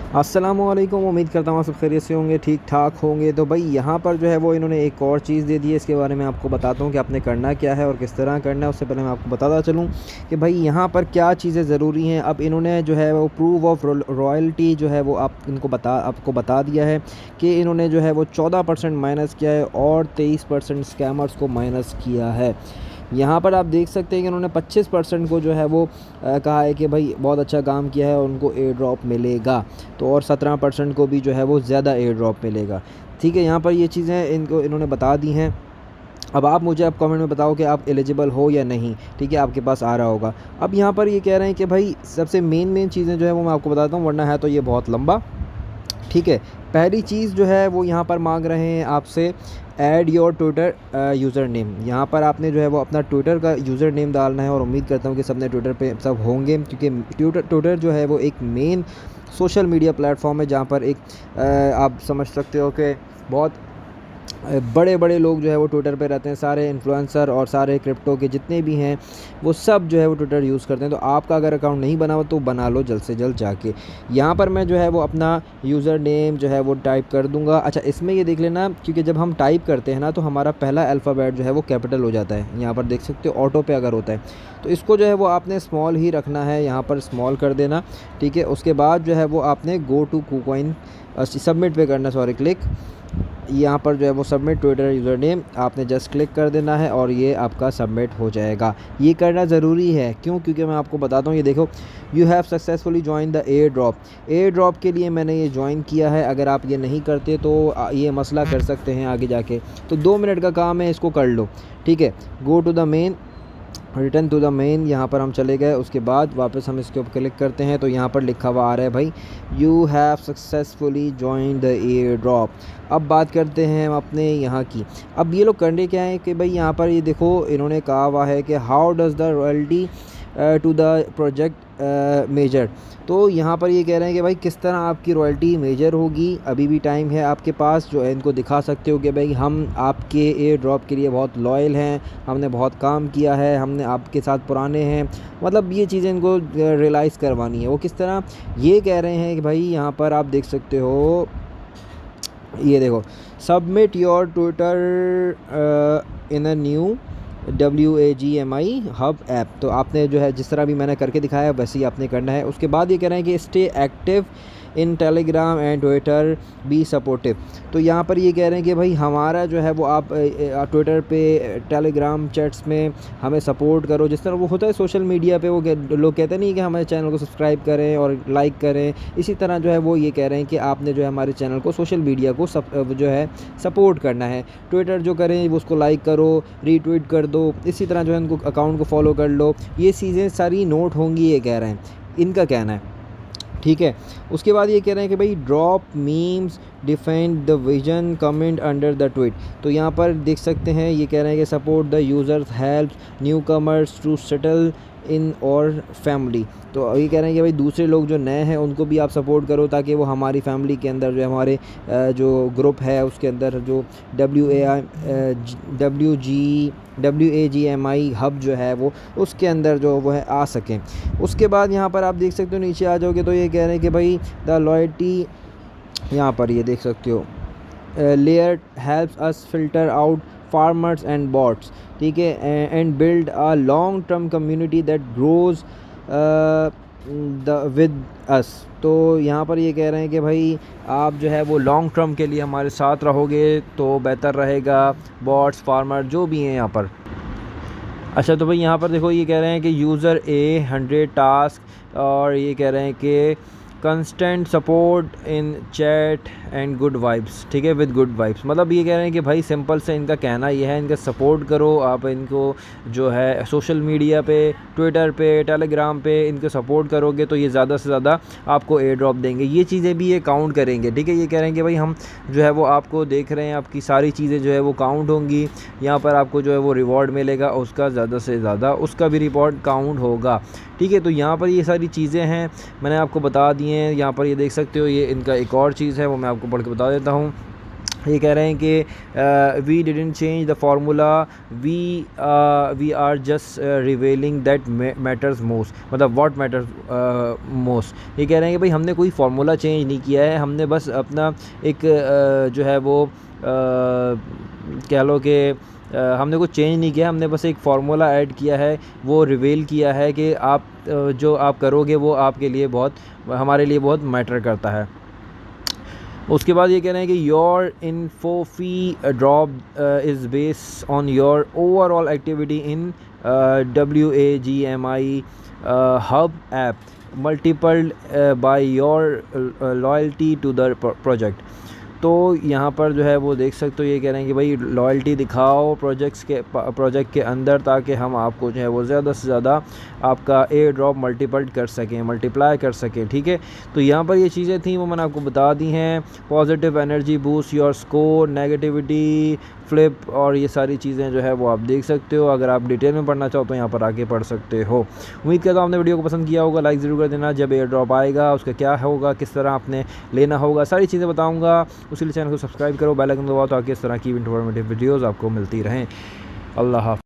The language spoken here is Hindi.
अस्सलामुअलैकुम। उम्मीद करता हूँ सब खैरियत से होंगे, ठीक ठाक होंगे। तो भाई यहाँ पर जो है वो इन्होंने एक और चीज़ दे दी है, इसके बारे में आपको बताता हूँ कि आपने करना क्या है और किस तरह करना है। उससे पहले मैं आपको बताता चलूँ कि भाई यहाँ पर क्या चीज़ें ज़रूरी हैं। अब इन्होंने जो है वो प्रूफ ऑफ रॉयल्टी जो है वो आपको बता दिया है कि इन्होंने जो है वो 14% माइनस किया है और 23% स्कैमर्स को माइनस किया है। यहाँ पर आप देख सकते हैं कि उन्होंने 25% को जो है वो कहा है कि भाई बहुत अच्छा काम किया है और उनको एयर ड्रॉप मिलेगा। तो और 17% को भी जो है वो ज़्यादा एयर ड्रॉप मिलेगा। ठीक है, यहाँ पर ये चीज़ें इन्होंने बता दी हैं। अब आप मुझे अब कमेंट में बताओ कि आप एलिजिबल हो या नहीं। ठीक है, आपके पास आ रहा होगा। अब यहाँ पर ये कह रहे हैं कि भाई सबसे मेन चीज़ें जो है वो मैं आपको बताता हूँ, वरना है तो ये बहुत लंबा। ठीक है, पहली चीज़ जो है वो यहाँ पर मांग रहे हैं आपसे add your Twitter user name. यहाँ पर आपने जो है वो अपना ट्विटर का यूज़र नेम डालना है और उम्मीद करता हूँ कि सबने ट्विटर पे सब होंगे, क्योंकि ट्विटर जो है वो एक मेन सोशल मीडिया प्लेटफॉर्म है जहाँ पर आप समझ सकते हो कि बहुत बड़े बड़े लोग जो है वो ट्विटर पे रहते हैं। सारे इन्फ्लुएंसर और सारे क्रिप्टो के जितने भी हैं वो सब जो है वो ट्विटर यूज़ करते हैं। तो आपका अगर अकाउंट नहीं बना हुआ तो बना लो जल्द से जल्द जाके। यहाँ पर मैं जो है वो अपना यूज़र नेम जो है वो टाइप कर दूँगा। अच्छा, इसमें ये देख लेना, क्योंकि जब हम टाइप करते हैं ना तो हमारा पहला अल्फ़ाबेट जो है वो कैपिटल हो जाता है। यहाँ पर देख सकते हो ऑटो पे अगर होता है तो इसको जो है वो आपने स्मॉल ही रखना है, यहाँ पर स्मॉल कर देना। ठीक है, उसके बाद जो है वो आपने गो टू KuCoin सबमिट पे करना, सॉरी क्लिक। यहाँ पर जो है वो सबमिट ट्विटर यूज़र नेम आपने जस्ट क्लिक कर देना है और ये आपका सबमिट हो जाएगा। ये करना ज़रूरी है, क्यों? क्योंकि मैं आपको बताता हूँ, ये देखो, you have successfully join the air drop. Air drop के लिए मैंने ये ज्वाइन किया है। अगर आप ये नहीं करते तो ये मसला कर सकते हैं आगे जाके। तो 2 मिनट का काम है, इसको कर लो। ठीक है, go to the main, return to the main, यहाँ पर हम चले गए। उसके बाद वापस हम इसके ऊपर क्लिक करते हैं तो यहाँ पर लिखा हुआ आ रहा है भाई you have successfully join the air drop. अब बात करते हैं हम अपने यहाँ की। अब ये लोग करने क्या है कि भाई यहाँ पर ये देखो इन्होंने कहा हुआ है कि how does the royalty to the project measure. तो यहाँ पर ये कह रहे हैं कि भाई किस तरह आपकी रॉयल्टी मेजर होगी। अभी भी टाइम है आपके पास, जो है इनको दिखा सकते हो कि भाई हम आपके एयर ड्रॉप के लिए बहुत लॉयल हैं, हमने बहुत काम किया है, हमने आपके साथ पुराने हैं। मतलब ये चीज़ें इनको रियलाइज़ करवानी है। वो किस तरह ये कह रहे हैं कि भाई यहाँ पर आप देख सकते हो, ये देखो, submit your Twitter in a new WAGMI hub app. तो आपने जो है जिस तरह भी मैंने करके दिखाया वैसे ही आपने करना है। उसके बाद ये कह रहे हैं कि stay active in Telegram and Twitter be supportive. तो यहाँ पर ये कह रहे हैं कि भाई हमारा जो है वो आप ट्विटर पे, टेलीग्राम चैट्स में हमें सपोर्ट करो। जिस तरह वो होता है सोशल मीडिया पे, वो लोग कहते नहीं कि हमारे चैनल को सब्सक्राइब करें और लाइक करें। इसी तरह जो है वो ये कह रहे हैं कि आपने जो है हमारे चैनल को, सोशल मीडिया को जो है सपोर्ट करना है। ट्विटर जो करें वो उसको लाइक करो, रीट्वीट कर दो। इसी तरह जो है उनको अकाउंट को फॉलो कर लो। ये चीज़ें सारी नोट होंगी, ये कह रहे हैं, इनका कहना है। ठीक है, उसके बाद ये कह रहे हैं कि भाई drop memes define the vision comment under the tweet. तो यहाँ पर देख सकते हैं ये कह रहे हैं कि support the users help newcomers to settle in और फैमिली। तो ये कह रहे हैं कि भाई दूसरे लोग जो नए हैं उनको भी आप सपोर्ट करो, ताकि वो हमारी फैमिली के अंदर जो है, हमारे जो ग्रुप है उसके अंदर जो WAGMI हब जो है वो उसके अंदर जो वो है आ सकें। उसके बाद यहाँ पर आप देख सकते हो, नीचे आ जाओगे तो ये कह रहे हैं कि भाई द लॉयल्टी, यहाँ पर ये देख सकते हो, layer helps us filter out farmers and bots. ठीक है, and build a long term community that grows the with us. तो यहाँ पर ये कह रहे हैं कि भाई आप जो है वो लॉन्ग टर्म के लिए हमारे साथ रहोगे तो बेहतर रहेगा। बॉट्स, फार्मर जो भी हैं यहाँ पर। अच्छा, तो भाई यहाँ पर देखो ये कह रहे हैं कि यूज़र 100 टास्क, और ये कह रहे हैं कि constant support in chat and good vibes. ठीक है, विद गुड वाइब्स। मतलब ये कह रहे हैं कि भाई सिंपल से इनका कहना ये है, इनका सपोर्ट करो आप, इनको जो है सोशल मीडिया पे, ट्विटर पे, टेलीग्राम पे इनको सपोर्ट करोगे तो ये ज़्यादा से ज़्यादा आपको एयर ड्रॉप देंगे। ये चीज़ें भी ये काउंट करेंगे। ठीक है, ये कह रहे हैं कि भाई हम जो है वो आपको देख रहे हैं, आपकी सारी चीज़ें जो है वो काउंट होंगी। यहाँ पर आपको जो है वो रिवॉर्ड मिलेगा, उसका ज़्यादा से ज़्यादा उसका भी रिवॉर्ड काउंट होगा। ठीक है, तो यहाँ पर ये सारी चीज़ें हैं, मैंने आपको बता दी हैं। यहाँ पर ये देख सकते हो, ये इनका एक और चीज़ है वो मैं आपको पढ़ के बता देता हूँ। ये कह रहे हैं कि we didn't change the formula, we are just revealing that matters most, मतलब व्हाट मैटर्स मोस्ट। ये कह रहे हैं कि भाई हमने कोई फार्मूला चेंज नहीं किया है, हमने बस अपना एक जो है वो कह लो कि हमने कुछ चेंज नहीं किया, हमने बस एक फार्मूला ऐड किया है, वो रिवील किया है कि आप जो आप करोगे वो आपके लिए बहुत, हमारे लिए बहुत मैटर करता है। उसके बाद ये कह रहे हैं कि your info fee drop is based on your overall activity in WAGMI hub app multiplied by your loyalty to the project. तो यहाँ पर जो है वो देख सकते हो, ये कह रहे हैं कि भाई लॉयल्टी दिखाओ प्रोजेक्ट के अंदर, ताकि हम आपको जो है वो ज़्यादा से ज़्यादा आपका एयर ड्रॉप मल्टीप्लाई कर सकें, ठीक है। तो यहाँ पर ये चीज़ें थी वो मैंने आपको बता दी हैं। Positive energy boost your score, negativity flip, और ये सारी चीज़ें जो है वो आप देख सकते हो। अगर आप डिटेल में पढ़ना चाहो तो यहाँ पर आके पढ़ सकते हो। उम्मीद करता हूँ आपने वीडियो को पसंद किया होगा, लाइक ज़रूर कर देना। जब एयर ड्रॉप आएगा उसका क्या होगा, किस तरह आपने लेना होगा, सारी चीज़ें बताऊँगा। उसी लिए चैनल को सब्सक्राइब करो, बेल आइकन दबाओ, ताकि इस तरह की इन्फॉर्मेटिव वीडियोज़ आपको मिलती रहें। अल्लाह हाफ़िज़।